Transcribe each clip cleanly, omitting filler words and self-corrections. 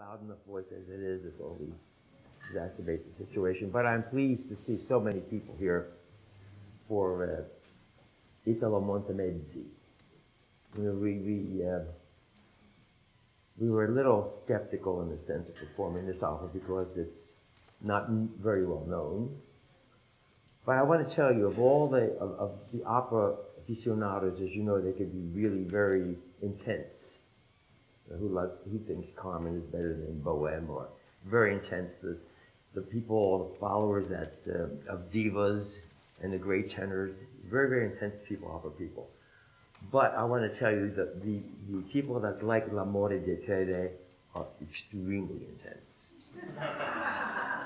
loud enough voice as it is, this only exacerbates the situation. But I'm pleased to see so many people here for Italo Montemezzi. You know, we were a little skeptical in the sense of performing this opera because it's not very well known. But I want to tell you, of all the opera aficionados, as you know, they could be really very intense. Who thinks Carmen is better than Bohème, or very intense. The people, the followers of divas and the great tenors, very, very intense people, opera people. But I want to tell you that the people that like L'amore dei Tre are extremely intense.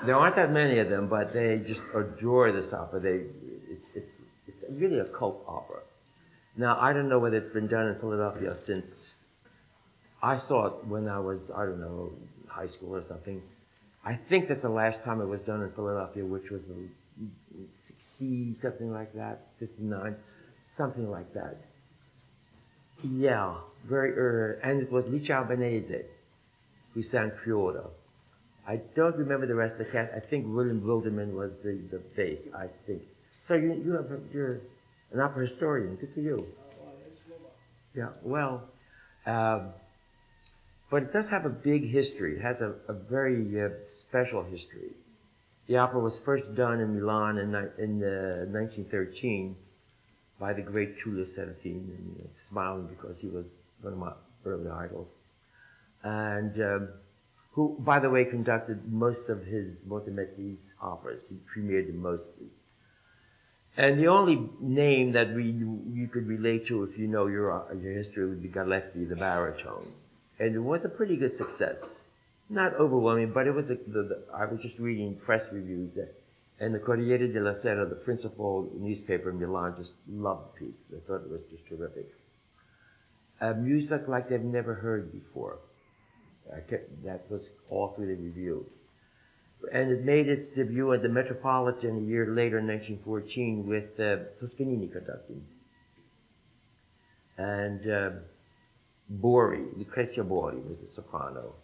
There aren't that many of them, but they just adore this opera. It's really a cult opera. Now, I don't know whether it's been done in Philadelphia since I saw it when I was, I don't know, high school or something. I think that's the last time it was done in Philadelphia, which was in 60, something like that, 59, something like that. Yeah, very early. And it was Licia Albanese who sang Fiora. I don't remember the rest of the cast. I think William Wilderman was the bass, I think. So you're an opera historian. Good for you. Yeah, well, but it does have a big history. It has a very special history. The opera was first done in Milan in 1913 by the great Tullio Serafin, and smiling because he was one of my early idols. And who, by the way, conducted most of his Montemezzi's operas. He premiered them mostly. And the only name that you could relate to if you know your history would be Galeazzi, the baritone. And it was a pretty good success. Not overwhelming, but it was I was just reading press reviews, and the Corriere della Sera, the principal newspaper in Milan, just loved the piece. They thought it was just terrific. Music like they've never heard before. That was all through the review. And it made its debut at the Metropolitan a year later in 1914 with Toscanini conducting. And Lucrezia Borri was the soprano.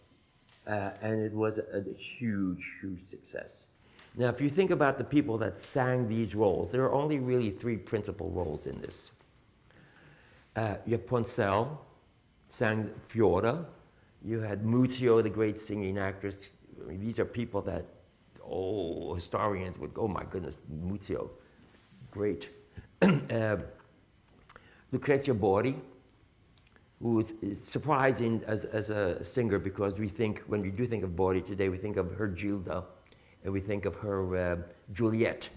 And it was a huge, huge success. Now, if you think about the people that sang these roles, there are only really three principal roles in this. You have Poncelle, sang Fiora. You had Muzio, the great singing actress. I mean, these are people that, historians would go, oh my goodness, Muzio, great. Lucrezia Borri, who is surprising as a singer, because when we do think of Borri today, we think of her Gilda, and we think of her Juliet.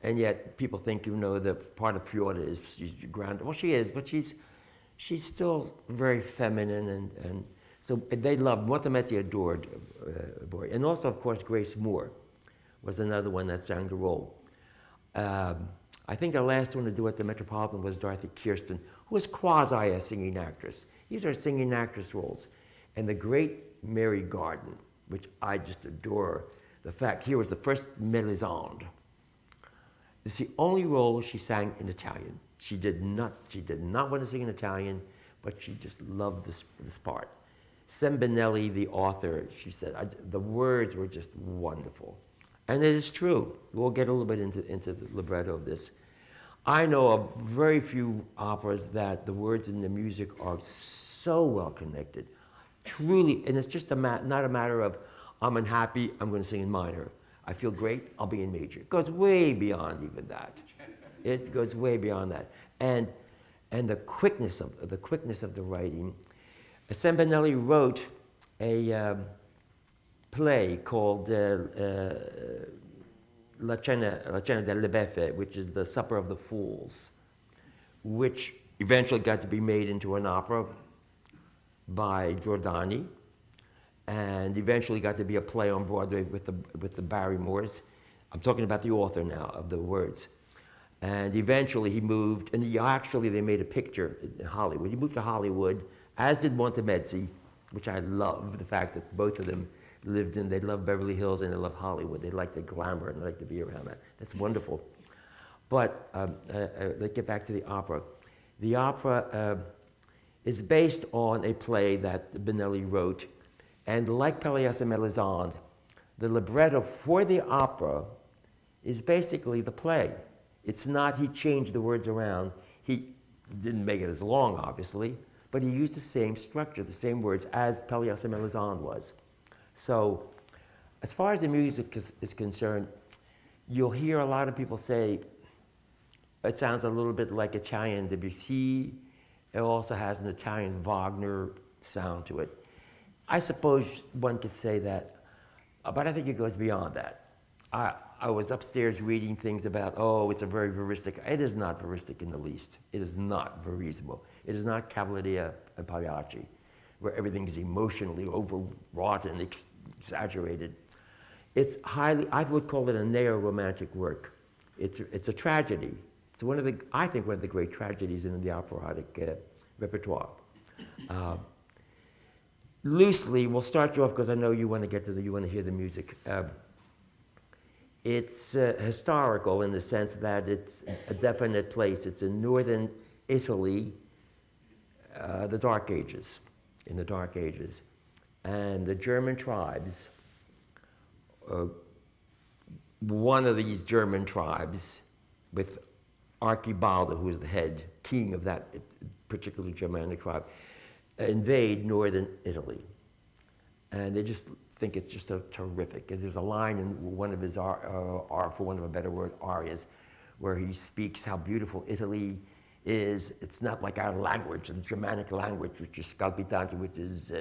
And yet people think, the part of Fiora is she's grounded. Well, she is, but she's still very feminine, and so they loved, Montemezzi adored Borri. And also, of course, Grace Moore was another one that sang the role. I think the last one to do at the Metropolitan was Dorothy Kirsten, who was quasi a singing actress. These are singing actress roles. And the great Mary Garden, which I just adore, the fact here was the first Melisande. It's the only role she sang in Italian. She did not want to sing in Italian, but she just loved this part. Sembinelli, the author, she said, the words were just wonderful. And it is true. We'll get a little bit into the libretto of this. I know of very few operas that the words and the music are so well connected. Truly, and it's just not a matter of, I'm unhappy, I'm going to sing in minor. I feel great, I'll be in major. It goes way beyond even that. It goes way beyond that. And the quickness of the writing. Sembinelli wrote a play called La Cena delle Beffe, which is the Supper of the Fools, which eventually got to be made into an opera by Giordani, and eventually got to be a play on Broadway with the Barrymores. I'm talking about the author now of the words. And eventually he moved, and they made a picture in Hollywood. He moved to Hollywood, as did Montemezzi, which I love, the fact that both of them they love Beverly Hills and they love Hollywood. They like the glamour and they like to be around that. That's wonderful. But let's get back to the opera. The opera is based on a play that Benelli wrote And like Pelléas and Mélisande, the libretto for the opera is basically the play. It's not he changed the words around. He didn't make it as long, obviously, but he used the same structure, the same words as Pelléas and Mélisande was. So as far as the music is concerned, you'll hear a lot of people say it sounds a little bit like Italian Debussy. It also has an Italian Wagner sound to it. I suppose one could say that, but I think it goes beyond that. I was upstairs reading things about, it's a very veristic. It is not veristic in the least. It is not verissimo. It is not Cavalleria and Pagliacci, where everything is emotionally overwrought and exaggerated. It's highly, I would call it a neo-romantic work. It's a tragedy. It's I think one of the great tragedies in the operatic repertoire. Loosely, we'll start you off because I know you want to you want to hear the music. It's historical in the sense that it's a definite place. It's in northern Italy, the Dark Ages, in the Dark Ages. And the German tribes, one of these German tribes, with Archibaldo, who is the head king of that particular Germanic tribe, invade northern Italy. And they just think it's just so terrific. There's a line in one of his, for want of a better word, arias, where he speaks how beautiful Italy is. It's not like our language, the Germanic language, which is scalpitanti, which is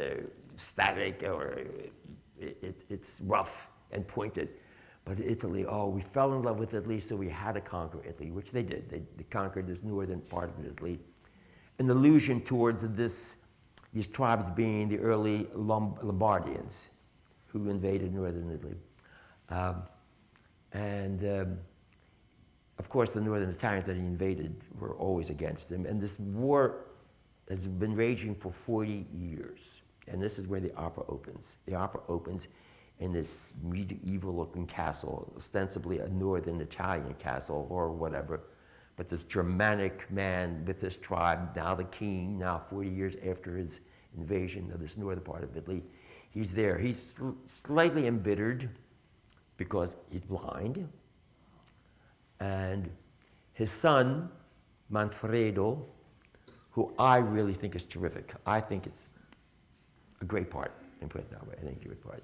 static, or it's rough and pointed. But Italy, we fell in love with Italy, so we had to conquer Italy, which they did. They conquered this northern part of Italy. An allusion towards these tribes being the early Lombardians who invaded northern Italy. Of course, the northern Italians that he invaded were always against him. And this war has been raging for 40 years. And this is where the opera opens. The opera opens in this medieval-looking castle, ostensibly a northern Italian castle or whatever. But this Germanic man with this tribe, now the king, now 40 years after his invasion of this northern part of Italy, he's there. He's slightly embittered because he's blind. And his son, Manfredo, who I really think is terrific. I think it's a great part, and put it that way. I think it's a great part.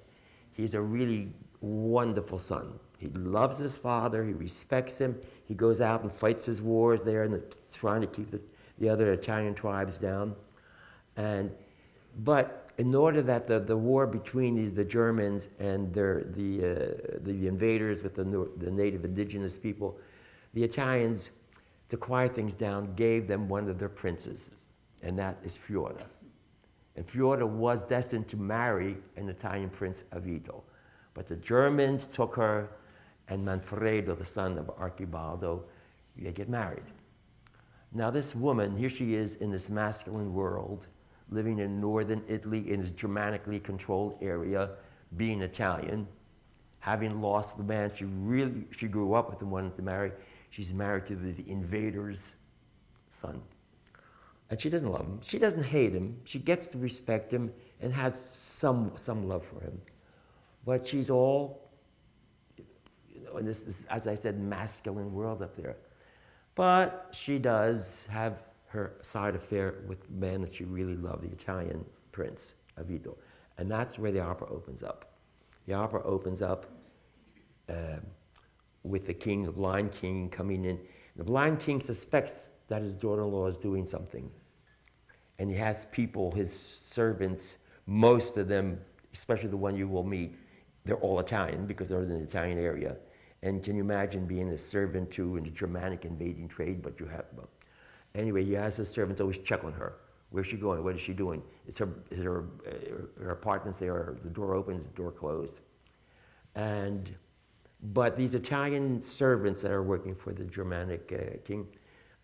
He's a really wonderful son. He loves his father. He respects him. He goes out and fights his wars there and trying to keep the other Italian tribes down. But in order that the war between the Germans and the invaders with the native indigenous people, the Italians, to quiet things down, gave them one of their princes, and that is Fiora. And Fiora was destined to marry an Italian prince, Avito. But the Germans took her, and Manfredo, the son of Archibaldo, they get married. Now this woman, here she is in this masculine world, living in northern Italy in this Germanically controlled area, being Italian, having lost the man she grew up with and wanted to marry. She's married to the invader's son. And she doesn't love him. She doesn't hate him. She gets to respect him and has some love for him. But she's all, in this, as I said, masculine world up there. But she does have her side affair with the man that she really loved, the Italian prince, Avito. And that's where the opera opens up. The opera opens up with the king, the blind king, coming in. The blind king suspects that his daughter-in-law is doing something. And he has people, his servants, most of them, especially the one you will meet, they're all Italian because they're in the Italian area. And can you imagine being a servant to a Germanic invading trade, but you have, anyway, he has his servants always check on her. Where's she going? What is she doing? Is her apartment's there, the door opens, the door closed. But these Italian servants that are working for the Germanic king,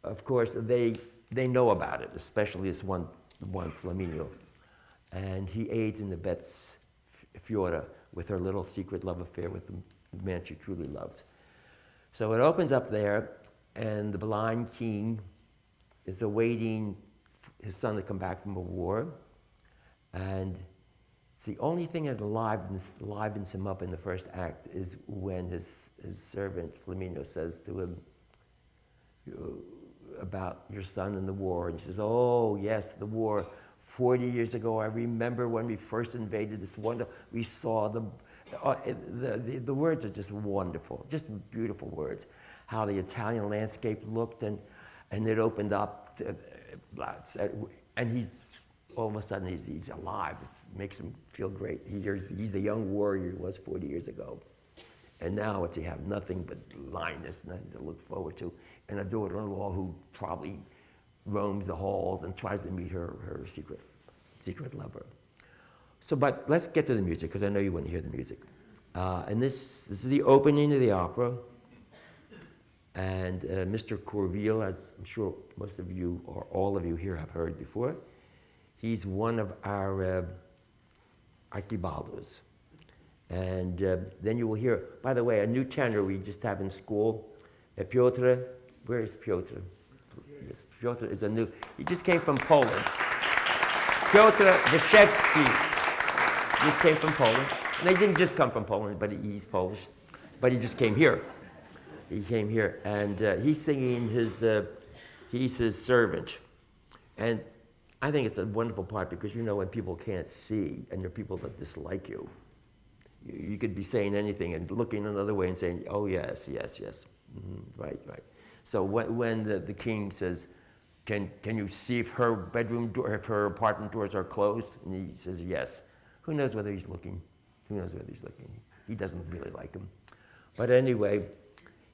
of course, they know about it, especially this one Flaminio. And he aids and abets Fiora with her little secret love affair with the man she truly loves. So it opens up there, and the blind king is awaiting his son to come back from a war. And It's the only thing that livens him up in the first act is when his servant, Flamino, says to him about your son in the war. And he says, oh, yes, the war. 40 years ago, I remember when we first invaded this wonderful, we saw the words are just wonderful, just beautiful words. How the Italian landscape looked and it opened up, and he's, all of a sudden he's alive. It makes him feel great. He's the young warrior he was 40 years ago. And now what's he have? Nothing but blindness, nothing to look forward to. And a daughter-in-law who probably roams the halls and tries to meet her secret lover. So, but let's get to the music, because I know you want to hear the music. And this is the opening of the opera. And Mr. Corville, as I'm sure most of you or all of you here have heard before, he's one of our archibaldos. And then you will hear, by the way, a new tenor we just have in school, Piotr. Where is Piotr? Yes, Piotr is a new, he just came from Poland. Piotr Wyszewski just came from Poland. And he didn't just come from Poland, but he's Polish. But he just came here. He came here, and he's singing he's his servant. And I think it's a wonderful part because, you know, when people can't see and there are people that dislike you, you could be saying anything and looking another way and saying, oh, yes, yes, yes. Mm-hmm. Right, right. So when the king says, can you see if her bedroom door, if her apartment doors are closed? And he says, yes. Who knows whether he's looking? Who knows whether he's looking? He doesn't really like him. But anyway,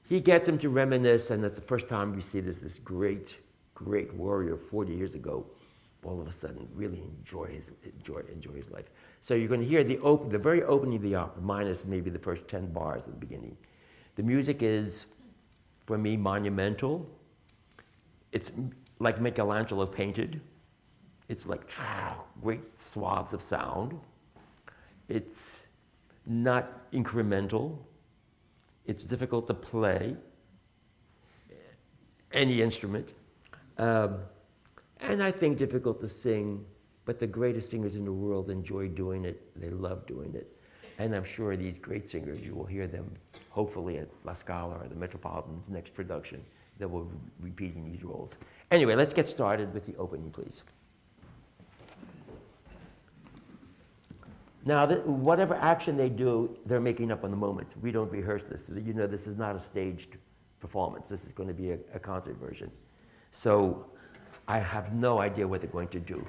he gets him to reminisce, and that's the first time we see this great, great warrior 40 years ago, all of a sudden really enjoy his life. So you're going to hear the very opening of the opera, minus maybe the first 10 bars at the beginning. The music is, for me, monumental. It's like Michelangelo painted. It's like great swaths of sound. It's not incremental. It's difficult to play any instrument. And I think difficult to sing, but the greatest singers in the world enjoy doing it. They love doing it. And I'm sure these great singers, you will hear them hopefully at La Scala or the Metropolitan's next production that will be repeating these roles. Anyway, let's get started with the opening, please. Now, whatever action they do, they're making up on the moment. We don't rehearse this. You know, this is not a staged performance. This is going to be a concert version. So I have no idea what they're going to do.